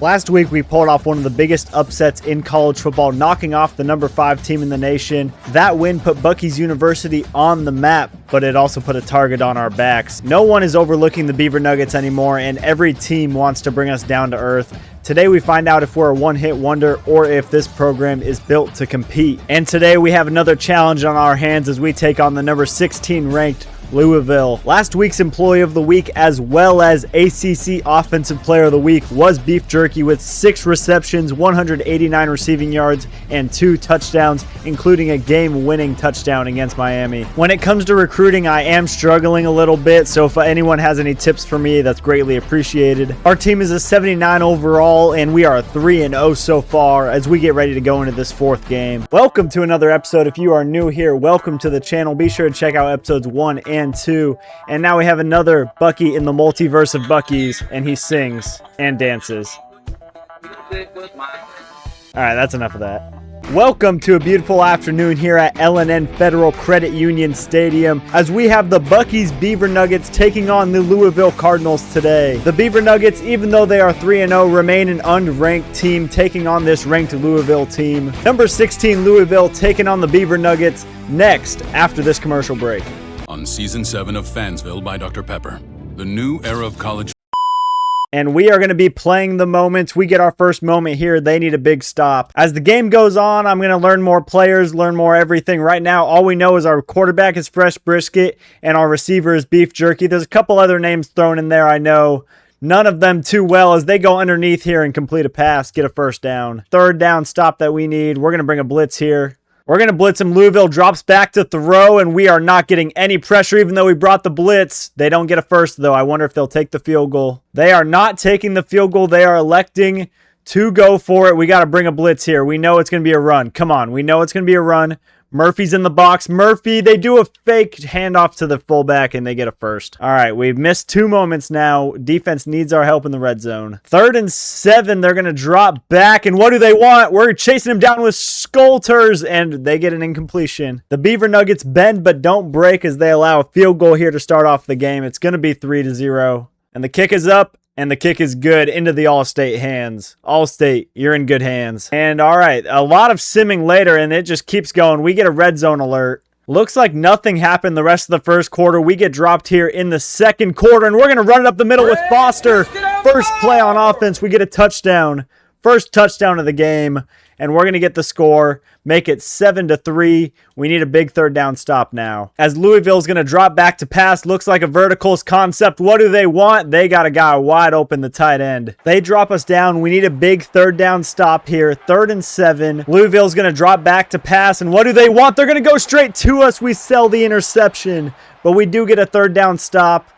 Last week, we pulled off one of the biggest upsets in college football, knocking off the number 5 team in the nation. That win put Buc-ee's University on the map, but it also put a target on our backs. No one is overlooking the Beaver Nuggets anymore, and every team wants to bring us down to earth. Today, we find out if we're a one-hit wonder or if this program is built to compete. And today, we have another challenge on our hands as we take on the number 16 ranked Louisville. Last week's Employee of the Week as well as ACC Offensive Player of the Week was Beef Jerky with 6 receptions, 189 receiving yards, and 2 touchdowns, including a game-winning touchdown against Miami. When it comes to recruiting, I am struggling a little bit, so if anyone has any tips for me, that's greatly appreciated. Our team is a 79 overall, and we are 3-0 so far as we get ready to go into this 4th game. Welcome to another episode. If you are new here, welcome to the channel. Be sure to check out episodes 1 and 2. And now we have another Buc-ee in the multiverse of Buc-ees, and he sings and dances. Alright, that's enough of that. Welcome to a beautiful afternoon here at L&N Federal Credit Union Stadium as we have the Buc-ee's Beaver Nuggets taking on the Louisville Cardinals today. The Beaver Nuggets, even though they are 3-0, remain an unranked team taking on this ranked Louisville team. Number 16 Louisville taking on the Beaver Nuggets next after this commercial break. On Season 7 of Fansville by Dr. Pepper, the new era of college. And we are going to be playing the moments. We get our first moment here. They need a big stop. As the game goes on, I'm going to learn more players, learn more everything. Right now, all we know is our quarterback is Fresh Brisket and our receiver is Beef Jerky. There's a couple other names thrown in there, I know. None of them too well as they go underneath here and complete a pass, get a first down. 3rd down stop that we need. We're going to bring a blitz here. We're going to blitz him. Louisville drops back to throw, and we are not getting any pressure even though we brought the blitz. They don't get a first, though. I wonder if they'll take the field goal. They are not taking the field goal. They are electing to go for it. We got to bring a blitz here. We know it's going to be a run. Come on. We know it's going to be a run. Murphy's in the box. Murphy, they do a fake handoff to the fullback, and they get a first. All right, we've missed 2 moments now. Defense needs our help in the red zone. 3rd and 7, they're going to drop back, and what do they want? We're chasing him down with Skulters, and they get an incompletion. The Beaver Nuggets bend but don't break as they allow a field goal here to start off the game. It's going to be 3-0, and the kick is up. And the kick is good into the All-State hands. All-State, you're in good hands. And all right, a lot of simming later, and it just keeps going. We get a red zone alert. Looks like nothing happened the rest of the first quarter. We get dropped here in the second quarter, and we're going to run it up the middle with Foster. First play on offense, we get a touchdown. First touchdown of the game, and we're going to get the score, make it 7-3. We need a big 3rd down stop now. As Louisville's going to drop back to pass, looks like a verticals concept. What do they want? They got a guy wide open, the tight end. They drop us down. We need a big 3rd down stop here. 3rd and 7. Louisville's going to drop back to pass, and what do they want? They're going to go straight to us. We sell the interception, but we do get a 3rd down stop.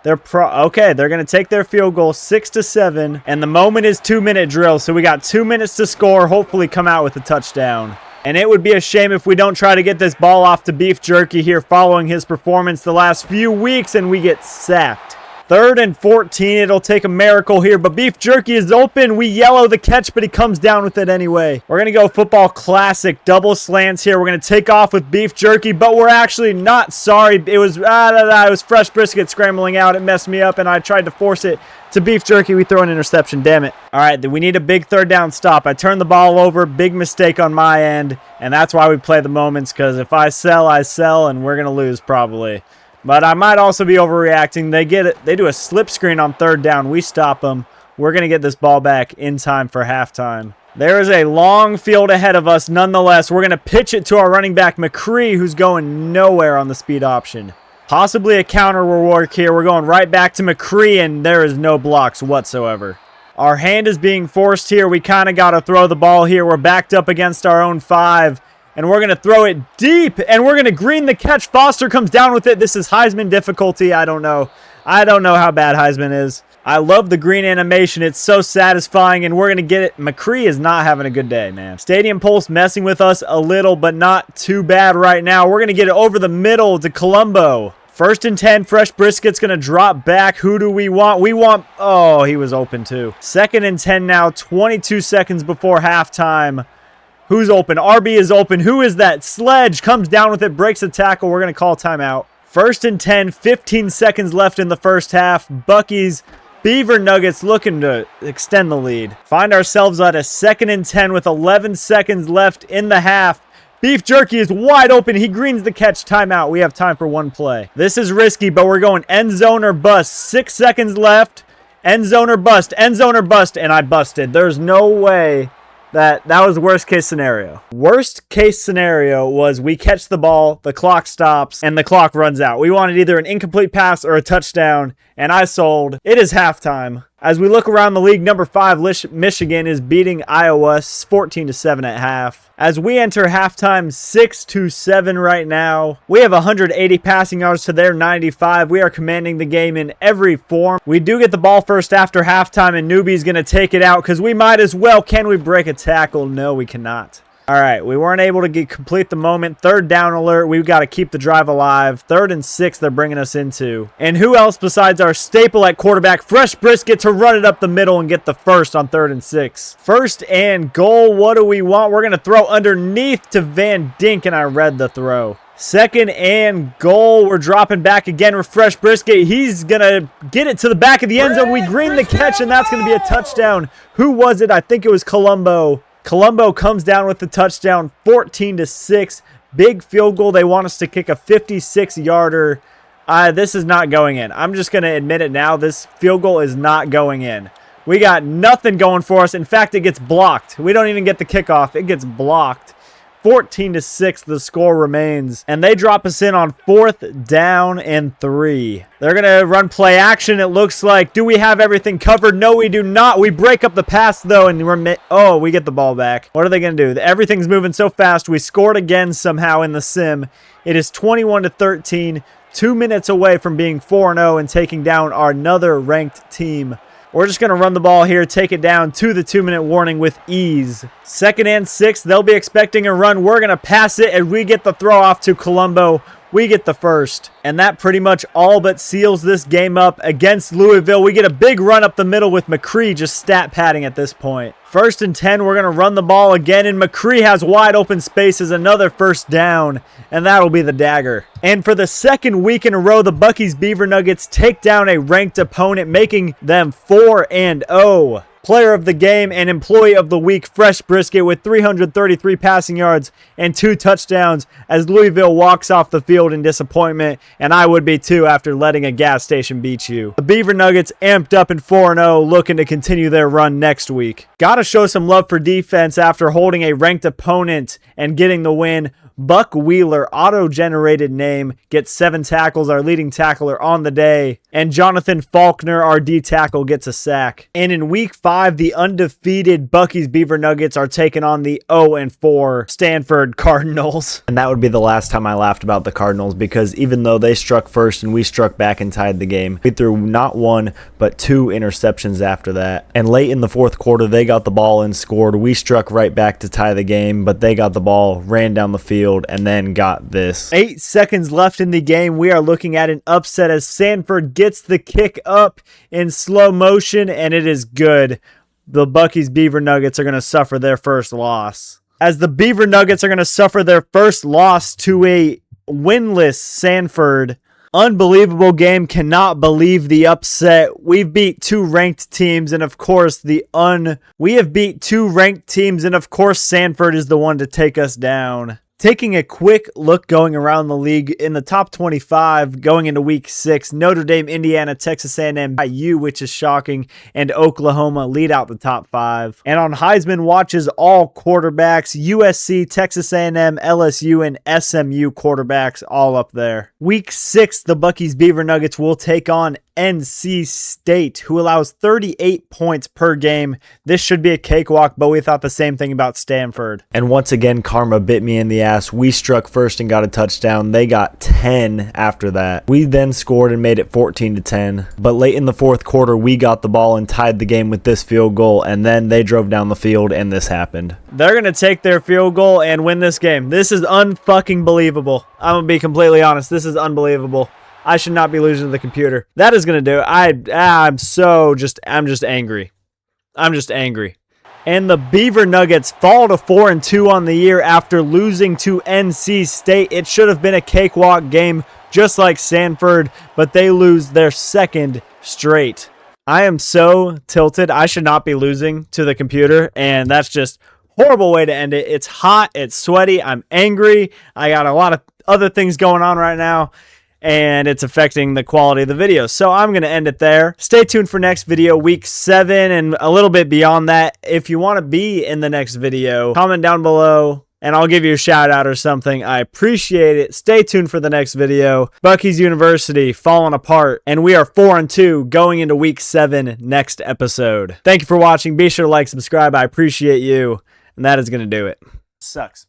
Okay, they're going to take their field goal 6-7, and the moment is 2-minute drill, so we got 2 minutes to score, hopefully come out with a touchdown. And it would be a shame if we don't try to get this ball off to Beef Jerky here following his performance the last few weeks, and we get sacked. 3rd and 14, it'll take a miracle here, but Beef Jerky is open. We yellow the catch, but he comes down with it anyway. We're going to go football classic, double slants here. We're going to take off with Beef Jerky, but we're actually not sorry. It was Fresh Brisket scrambling out. It messed me up, and I tried to force it to Beef Jerky. We throw an interception, damn it. All right, we need a big 3rd down stop. I turned the ball over, big mistake on my end, and that's why we play the moments, because if I sell, and we're going to lose probably. But I might also be overreacting. They do a slip screen on 3rd down. We stop them. We're going to get this ball back in time for halftime. There is a long field ahead of us. Nonetheless, we're going to pitch it to our running back, McCree, who's going nowhere on the speed option. Possibly a counter will work here. We're going right back to McCree, and there is no blocks whatsoever. Our hand is being forced here. We kind of got to throw the ball here. We're backed up against our own 5. And we're going to throw it deep, and we're going to green the catch. Foster comes down with it. This is Heisman difficulty. I don't know. I don't know how bad Heisman is. I love the green animation. It's so satisfying, and we're going to get it. McCree is not having a good day, man. Stadium Pulse messing with us a little, but not too bad right now. We're going to get it over the middle to Colombo. 1st and 10, Fresh Brisket's going to drop back. Who do we want? We want... Oh, he was open too. 2nd and 10 now, 22 seconds before halftime. Who's open? RB is open. Who is that? Sledge comes down with it, breaks the tackle. We're going to call timeout. 1st and 10, 15 seconds left in the first half. Buc-ee's Beaver Nuggets looking to extend the lead. Find ourselves at a 2nd and 10 with 11 seconds left in the half. Beef Jerky is wide open. He greens the catch. Timeout. We have time for one play. This is risky, but we're going end zone or bust. 6 seconds left. End zone or bust. End zone or bust. And I busted. There's no way that was worst case scenario. Worst case scenario was we catch the ball, the clock stops, and the clock runs out. We wanted either an incomplete pass or a touchdown, and I sold. It is halftime. As we look around the league, number 5, Michigan is beating Iowa 14-7 at half. As we enter halftime, 6-7 right now. We have 180 passing yards to their 95. We are commanding the game in every form. We do get the ball first after halftime, and Newbie's going to take it out because we might as well. Can we break a tackle? No, we cannot. All right, we weren't able to complete the moment. 3rd down alert. We've got to keep the drive alive. 3rd and 6 they're bringing us into. And who else besides our staple at quarterback, Fresh Brisket, to run it up the middle and get the first on 3rd and 6. 1st and goal. What do we want? We're going to throw underneath to Van Dink, and I read the throw. 2nd and goal. We're dropping back again with Fresh Brisket. He's going to get it to the back of the end zone. We green the catch, and that's going to be a touchdown. Who was it? I think it was Colombo. Colombo comes down with the touchdown, 14-6. Big field goal. They want us to kick a 56-yarder. This is not going in. I'm just going to admit it now. This field goal is not going in. We got nothing going for us. In fact, it gets blocked. We don't even get the kickoff. It gets blocked. 14-6, the score remains. And they drop us in on 4th down and 3. They're going to run play action, it looks like. Do we have everything covered? No, we do not. We break up the pass, though, and we get the ball back. What are they going to do? Everything's moving so fast. We scored again somehow in the sim. It is 21-13, 2 minutes away from being 4-0 and taking down our another ranked team. We're just going to run the ball here, take it down to the 2-minute warning with ease. 2nd and 6, they'll be expecting a run. We're going to pass it, and we get the throw off to Colombo. We get the first. And that pretty much all but seals this game up against Louisville. We get a big run up the middle with McCree just stat padding at this point. 1st and 10, we're going to run the ball again, and McCree has wide open spaces, another 1st down, and that'll be the dagger. And for the 2nd week in a row, the Buc-ee's Beaver Nuggets take down a ranked opponent, making them 4-0. Player of the game and employee of the week, Fresh Brisket, with 333 passing yards and 2 touchdowns as Louisville walks off the field in disappointment, and I would be too after letting a gas station beat you. The Beaver Nuggets amped up in 4-0, looking to continue their run next week. Gotta show some love for defense after holding a ranked opponent and getting the win. Buck Wheeler, auto-generated name, gets 7 tackles, our leading tackler on the day. And Jonathan Faulkner, our D-tackle, gets a sack. And in Week 5, the undefeated Buc-ee's Beaver Nuggets are taking on the 0-4 Stanford Cardinals. And that would be the last time I laughed about the Cardinals, because even though they struck first and we struck back and tied the game, we threw not 1, but 2 interceptions after that. And late in the 4th quarter, they got the ball and scored. We struck right back to tie the game, but they got the ball, ran down the field, and then got this. 8 seconds left in the game. We are looking at an upset as Sanford gets the kick up in slow motion, and it is good. The Buc-ee's Beaver Nuggets are going to suffer their first loss. As the Beaver Nuggets are going to suffer their first loss to a winless Sanford. Unbelievable game. Cannot believe the upset. We've beat 2 ranked teams, and of course we have beat 2 ranked teams, and of course Sanford is the one to take us down. Taking a quick look going around the league, in the top 25 going into Week 6, Notre Dame, Indiana, Texas A&M, IU, which is shocking, and Oklahoma lead out the top 5. And on Heisman watches, all quarterbacks, USC, Texas A&M, LSU, and SMU quarterbacks all up there. Week 6, the Buc-ee's Beaver Nuggets will take on NC State, who allows 38 points per game. This should be a cakewalk, but we thought the same thing about Stanford. And once again, karma bit me in the ass. We struck first and got a touchdown. They got 10 after that. We then scored and made it 14-10. But late in the 4th quarter, we got the ball and tied the game with this field goal, and then they drove down the field and this happened. They're going to take their field goal and win this game. This is unfucking believable. I'm going to be completely honest. This is unbelievable. I should not be losing to the computer. That is going to do it. I'm just angry. I'm just angry. And the Beaver Nuggets fall to 4-2 on the year after losing to NC State. It should have been a cakewalk game just like Sanford, but they lose their 2nd straight. I am so tilted. I should not be losing to the computer, and that's just horrible way to end it. It's hot. It's sweaty. I'm angry. I got a lot of other things going on right now, and it's affecting the quality of the video. So I'm going to end it there. Stay tuned for next video, week 7, and a little bit beyond that. If you want to be in the next video, comment down below, and I'll give you a shout out or something. I appreciate it. Stay tuned for the next video. Buc-ee's University falling apart, and we are 4-2 going into week 7 next episode. Thank you for watching. Be sure to like, subscribe. I appreciate you, and that is going to do it. Sucks.